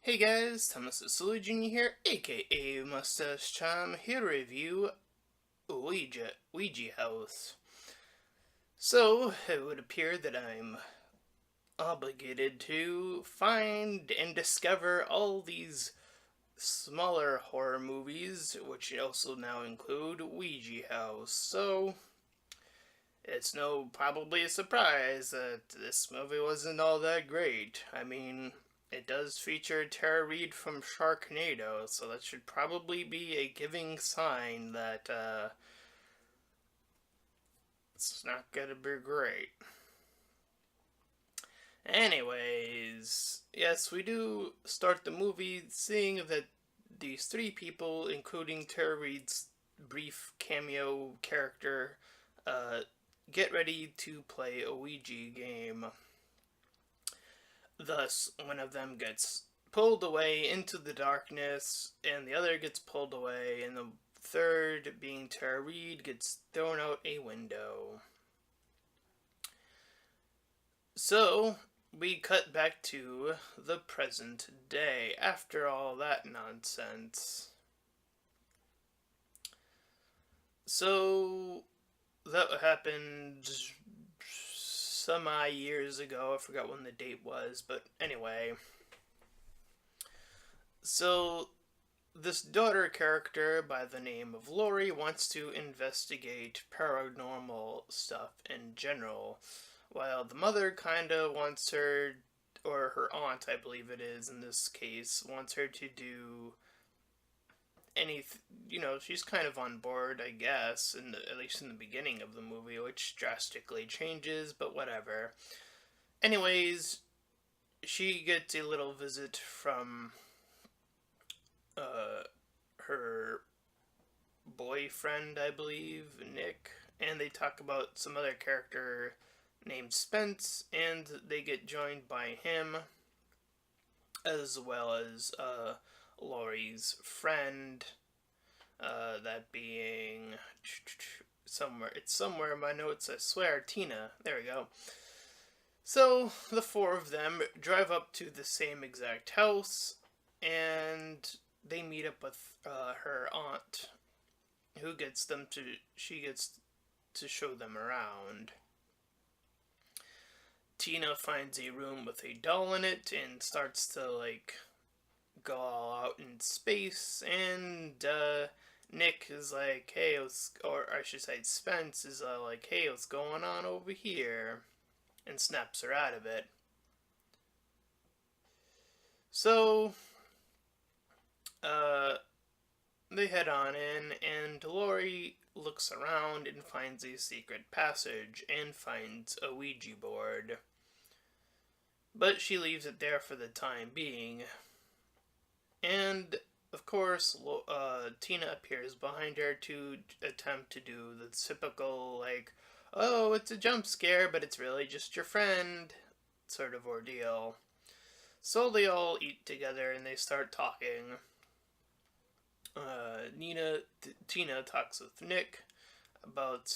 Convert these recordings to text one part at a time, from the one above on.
Hey guys, Thomas the Jr. here, aka Mustached, here to review Ouija House. So, it would appear that I'm obligated to find and discover all these smaller horror movies, which also now include Ouija House. So, it's probably a surprise that this movie wasn't all that great. I mean, it does feature Tara Reid from Sharknado, so that should probably be a giving sign that it's not gonna be great. Anyways, yes, we do start the movie seeing that these three people, including Tara Reid's brief cameo character, uh, get ready to play a Ouija game. Thus, one of them gets pulled away into the darkness, and the other gets pulled away, and the third, being Tara Reid, gets thrown out a window. So, we cut back to the present day after all that nonsense. So, that happened years ago. I forgot when the date was, but anyway. So, this daughter character by the name of Lori wants to investigate paranormal stuff in general, while the mother kinda wants her, or her aunt, I believe it is in this case, wants her to do she's kind of on board, I guess, at least in the beginning of the movie, which drastically changes, but whatever. Anyways, she gets a little visit from uh, her boyfriend, I believe, Nick, and they talk about some other character named Spence, and they get joined by him, as well as Laurie's friend, that being somewhere in my notes, I swear, Tina. There we go. So, the four of them drive up to the same exact house, and they meet up with her aunt, she gets to show them around. Tina finds a room with a doll in it and starts to, go all out in space, and Nick is like, hey, or I should say Spence is like, hey, what's going on over here? And snaps her out of it. So, they head on in, and Lori looks around and finds a secret passage and finds a Ouija board. But she leaves it there for the time being. And, of course, Tina appears behind her to attempt to do the typical, oh, it's a jump scare, but it's really just your friend sort of ordeal. So they all eat together and they start talking. Tina talks with Nick about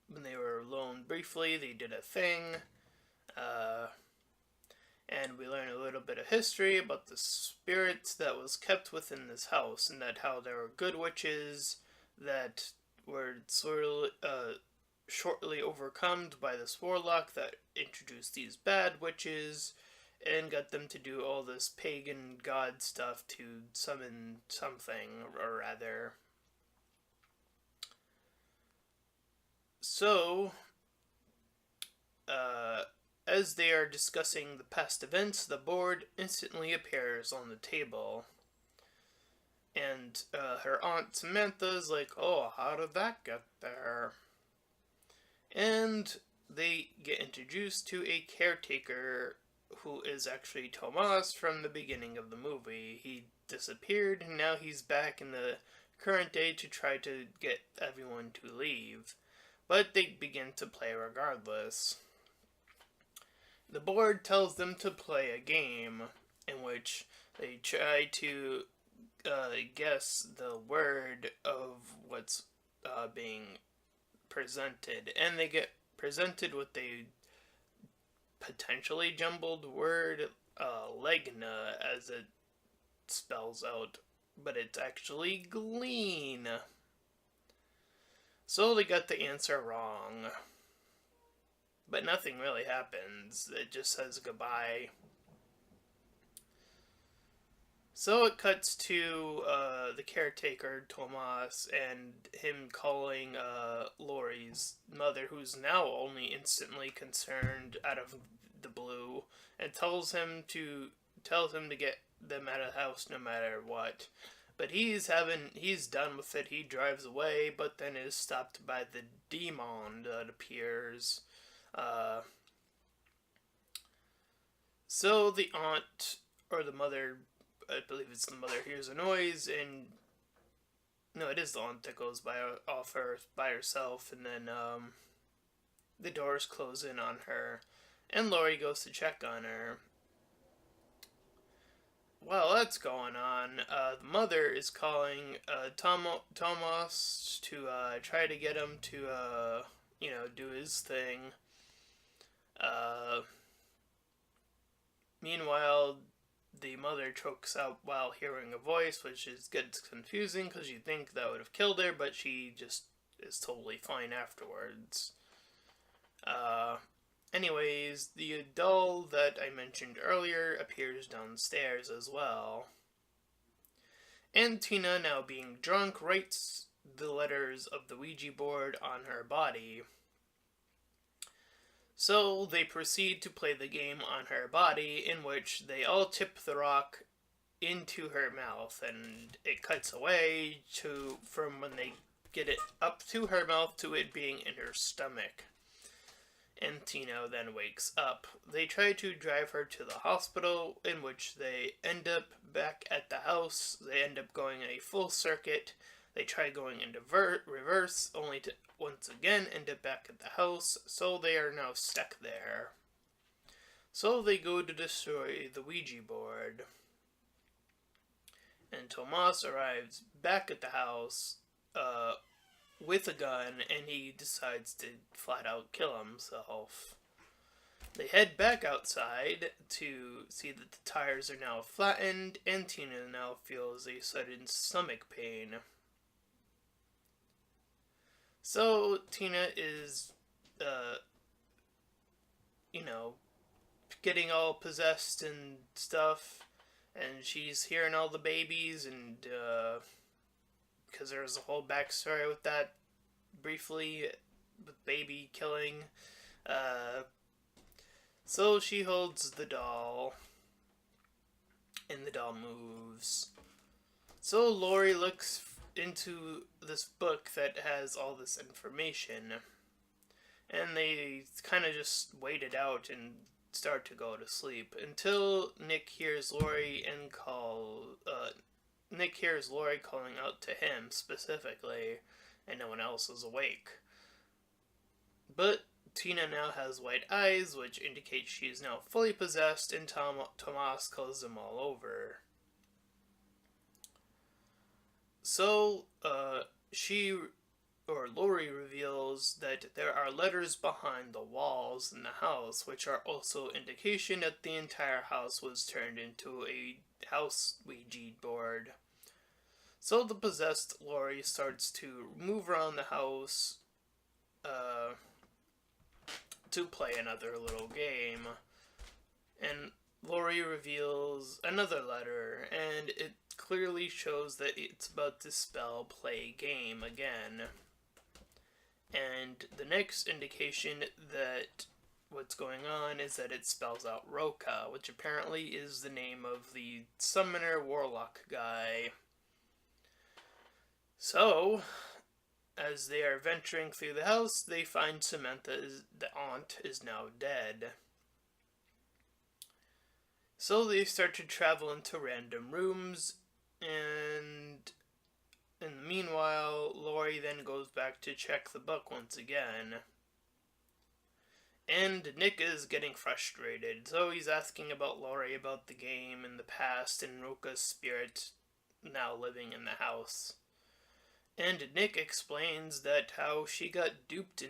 when they were alone briefly, they did a thing. And we learn a little bit of history about the spirits that was kept within this house, and that how there were good witches that were shortly overcome by this warlock that introduced these bad witches and got them to do all this pagan god stuff to summon something, or rather. So, as they are discussing the past events, the board instantly appears on the table. And her aunt Samantha's like, oh, how did that get there? And they get introduced to a caretaker who is actually Tomas from the beginning of the movie. He disappeared, and now he's back in the current day to try to get everyone to leave. But they begin to play regardless. The board tells them to play a game in which they try to guess the word of what's being presented, and they get presented with a potentially jumbled word, legna, as it spells out, but it's actually glean. So they got the answer wrong. But nothing really happens. It just says goodbye. So it cuts to the caretaker, Tomas, and him calling Lori's mother, who's now only instantly concerned out of the blue, and tells him to get them out of the house no matter what. But he's done with it. He drives away, but then is stopped by the demon that appears. So the aunt, or the mother, I believe it's the mother, hears a noise, and no, it is the aunt that goes by herself, and then the doors close in on her, and Lori goes to check on her. While that's going on, the mother is calling Tomas to try to get him to do his thing. Meanwhile, the mother chokes out while hearing a voice, which gets confusing because you think that would have killed her, but she just is totally fine afterwards. Anyways, the doll that I mentioned earlier appears downstairs as well. And Tina, now being drunk, writes the letters of the Ouija board on her body. So they proceed to play the game on her body, in which they all tip the rock into her mouth, and it cuts away from when they get it up to her mouth to it being in her stomach. And Tina then wakes up. They try to drive her to the hospital, in which they end up back at the house. They end up going a full circuit. They try going into reverse, only to once again end up back at the house, so they are now stuck there. So they go to destroy the Ouija board. And Tomas arrives back at the house, with a gun, and he decides to flat out kill himself. They head back outside to see that the tires are now flattened, and Tina now feels a sudden stomach pain. So Tina is, getting all possessed and stuff, and she's hearing all the babies, and because there's a whole backstory with that briefly, with baby killing. So she holds the doll, and the doll moves. So Lori looks into this book that has all this information, and they kind of just wait it out and start to go to sleep until Nick hears Lori calling out to him specifically, and no one else is awake. But Tina now has white eyes, which indicates she is now fully possessed, and Tomas calls them all over. So, Lori reveals that there are letters behind the walls in the house, which are also indication that the entire house was turned into a house Ouija board. So the possessed Lori starts to move around the house, to play another little game. And Lori reveals another letter, and it clearly shows that it's about to spell play game again. And the next indication that what's going on is that it spells out Roka, which apparently is the name of the summoner warlock guy. So, as they are venturing through the house, they find the aunt, is now dead. So they start to travel into random rooms, and in the meanwhile, Lori then goes back to check the book once again. And Nick is getting frustrated, so he's asking about Lori about the game in the past and Roka's spirit now living in the house. And Nick explains that how she got duped to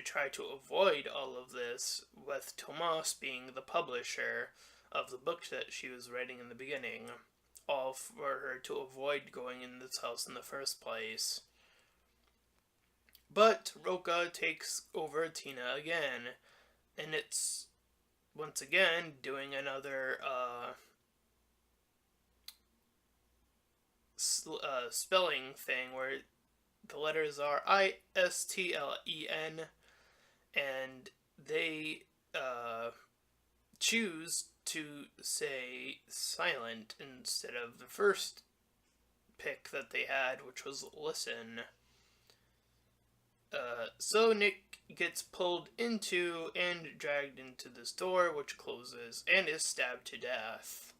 try to avoid all of this, with Tomas being the publisher of the book that she was writing in the beginning, all for her to avoid going in this house in the first place. But Roka takes over Tina again, and it's once again doing another spelling thing where the letters are Istlen, and they choose to say silent instead of the first pick that they had, which was listen. So Nick gets pulled into and dragged into this door, which closes, and is stabbed to death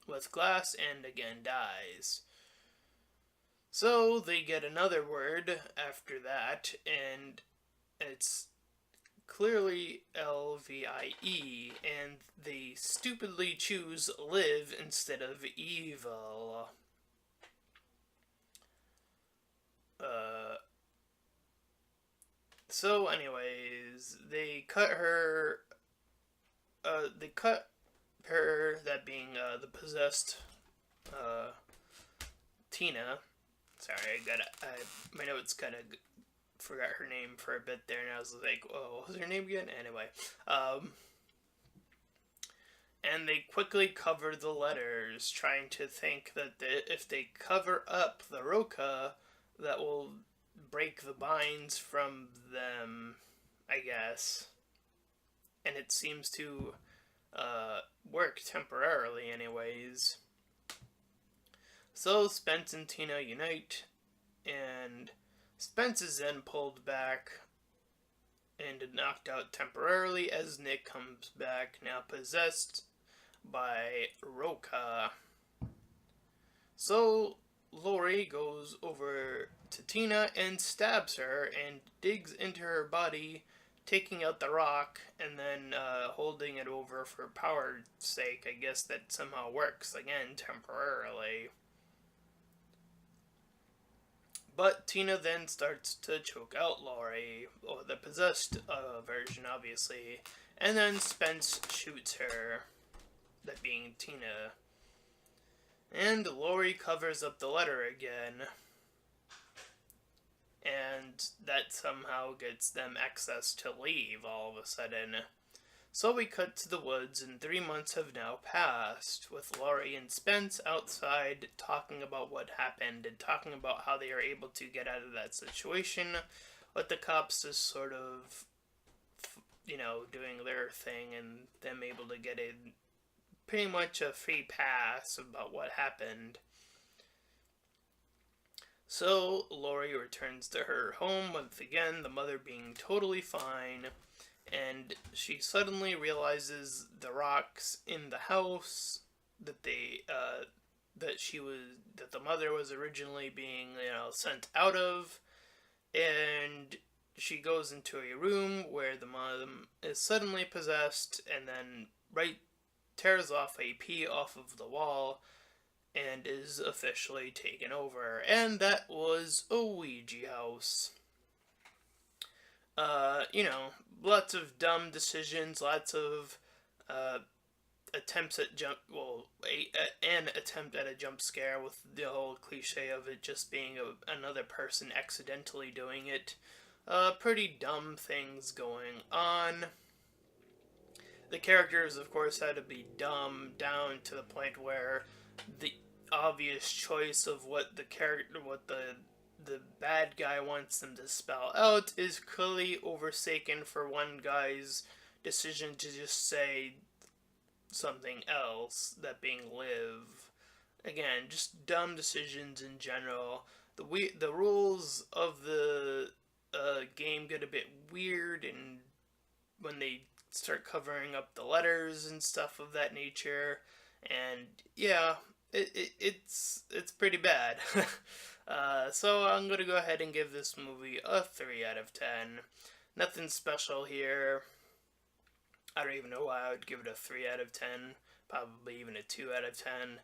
with glass, and again dies. So they get another word after that, and it's clearly LVIE, and they stupidly choose live instead of evil. So anyways, they cut her, that being the possessed Tina. Sorry, my notes kind of forgot her name for a bit there, and I was like, oh, what was her name again? Anyway, and they quickly cover the letters, trying to think that if they cover up the Roka, that will break the binds from them, I guess. And it seems to work temporarily anyways. So Spence and Tina unite, and Spence is then pulled back and knocked out temporarily as Nick comes back, now possessed by Roka. So Lori goes over to Tina and stabs her and digs into her body, taking out the rock and then holding it over for power's sake. I guess that somehow works, again, temporarily. But Tina then starts to choke out Lori, or the possessed version, obviously, and then Spence shoots her, that being Tina. And Lori covers up the letter again, and that somehow gets them access to leave all of a sudden. So we cut to the woods, and 3 months have now passed, with Lori and Spence outside talking about what happened, and talking about how they are able to get out of that situation, with the cops just sort of, doing their thing, and them able to get pretty much a free pass about what happened. So Lori returns to her home, once again, the mother being totally fine, and she suddenly realizes the rocks in the house that that the mother was originally being, sent out of, and she goes into a room where the mom is suddenly possessed, and then tears off a pea off of the wall, and is officially taken over. And that was Ouija House. Lots of dumb decisions, lots of attempts at an attempt at a jump scare, with the whole cliche of it just being another person accidentally doing it. Pretty dumb things going on. The characters, of course, had to be dumb down to the point where the obvious choice of what the bad guy wants them to spell out is clearly overtaken for one guy's decision to just say something else, that being live. Again, just dumb decisions in general. The rules of the game get a bit weird, and when they start covering up the letters and stuff of that nature, and yeah, it's pretty bad. So I'm going to go ahead and give this movie a 3 out of 10. Nothing special here. I don't even know why I would give it a 3 out of 10. Probably even a 2 out of 10.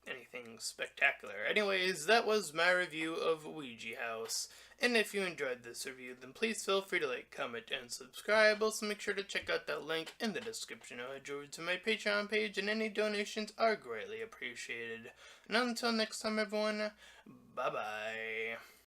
anything spectacular. Anyways, that was my review of Ouija House. And if you enjoyed this review, then please feel free to like, comment, and subscribe. Also, make sure to check out that link in the description of to my Patreon page, and any donations are greatly appreciated. And until next time, everyone, bye-bye.